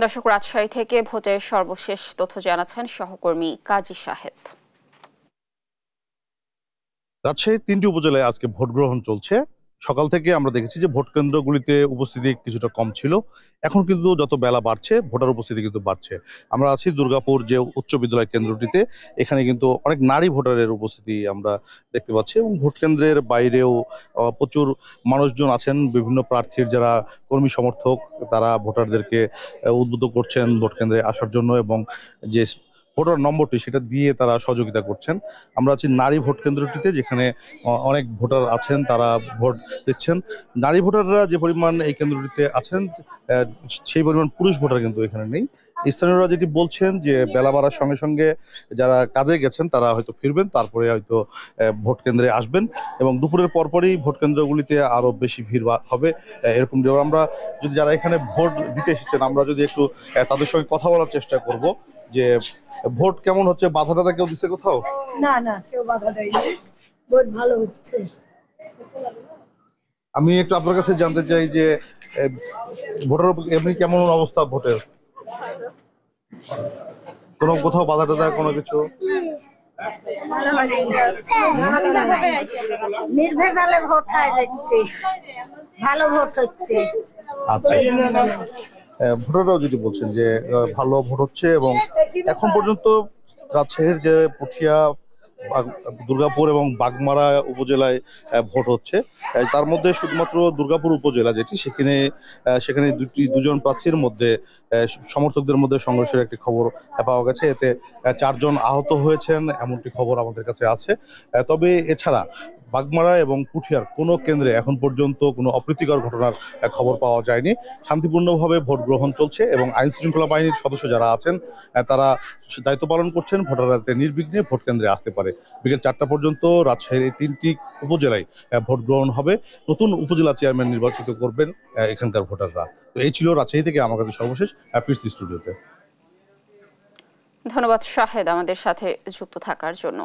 দর্শক, রাজশাহী থেকে ভোটের সর্বশেষ তথ্য জানাচ্ছেন সহকর্মী কাজী শাহেদ। রাজশাহীর ৩টি উপজেলায় আজকে ভোট গ্রহণ চলছে। সকাল থেকে আমরা দেখেছি যে ভোট কেন্দ্রগুলিতে উপস্থিতি কিছুটা কম ছিল। এখন কিন্তু যত বেলা বাড়ছে ভোটার উপস্থিতি কিন্তু বাড়ছে। আমরা আছি দুর্গাপুর যে উচ্চ বিদ্যালয় কেন্দ্রটিতে। এখানে কিন্তু অনেক নারী ভোটারের উপস্থিতি আমরা দেখতে পাচ্ছি এবং ভোট কেন্দ্রের বাইরেও প্রচুর মানুষজন আছেন। বিভিন্ন প্রার্থীর যারা কর্মী সমর্থক তারা ভোটারদেরকে উদ্বুদ্ধ করছেন ভোট কেন্দ্রে আসার জন্য এবং যে ভোটার নম্বরটি সেটা দিয়ে তারা সহযোগিতা করছেন। আমরা আছি নারী ভোট কেন্দ্রটিতে, যেখানে অনেক ভোটার আছেন, তারা ভোট দিচ্ছেন। নারী ভোটাররা যে পরিমাণ এই কেন্দ্রটিতে আছেন, আহ, সেই পরিমাণ পুরুষ ভোটার কিন্তু এখানে নেই। স্থানীয়রা যেটি বলছেন যে বেলা বাড়ার সঙ্গে সঙ্গে যারা কাজে গেছেন তারা হয়তো ফিরবেন, তারপরে হয়তো ভোট কেন্দ্রে আসবেন এবং দুপুরের পরপরই ভোট কেন্দ্রগুলিতে আরো বেশি ভিড় হবে। এরকম যে আমরা যদি যারা এখানে ভোট দিতে এসেছেন আমরা যদি একটু তাদের সঙ্গে কথা বলার চেষ্টা করব যে ভোট কেমন হচ্ছে, বাধা টাধা কেউ দিচ্ছে কোথাও? না না, কেউ বাধা দেয়নি, ভোট ভালো হচ্ছে। আমি একটু আপনার কাছে জানতে চাই যে ভোটের এমনি কেমন অবস্থা ভোটের? কোনো কোথাও বাধা টাধা কোনো কিছু? নির্ভেজালে ভোট হয়ে যাচ্ছে, ভালো ভোট হচ্ছে। আচ্ছা, ভোটাররাও যদি বলছেন যে ভালো ভোট হচ্ছে এবং এখন পর্যন্ত রাজশাহীর যে পুঠিয়া, দুর্গাপুর এবং বাগমারা উপজেলায় ভোট হচ্ছে। তার মধ্যে শুধুমাত্র দুর্গাপুর উপজেলা যেটি, সেখানে দুজন প্রার্থীর মধ্যে সমর্থকদের মধ্যে সংঘর্ষের একটি খবর পাওয়া গেছে। এতে 4 জন আহত হয়েছেন এমনটি খবর আমাদের কাছে আছে। তবে এছাড়া বাগমারা এবং পুঠিয়ার কোনো কেন্দ্রে এখন পর্যন্ত কোনো অপ্রীতিকর ঘটনার খবর পাওয়া যায়নি। শান্তিপূর্ণভাবে ভোট গ্রহণ চলছে এবং আইন শৃঙ্খলা বাহিনীর সদস্য যারা আছেন তারা দায়িত্ব পালন করছেন, ভোটাররা যাতে নির্বিঘ্নে ভোট কেন্দ্রে আসতে পারে। বিকেল 4টা পর্যন্ত রাজশাহীর এই 3টি উপজেলায় ভোট গ্রহণ হবে। নতুন উপজেলা চেয়ারম্যান নির্বাচিত করবেন এখানকার ভোটাররা। তো এই ছিল রাজশাহী থেকে আমার কাছে সর্বশেষ। ফিরছি স্টুডিওতে। ধন্যবাদ শাহেদ আমাদের সাথে যুক্ত থাকার জন্য।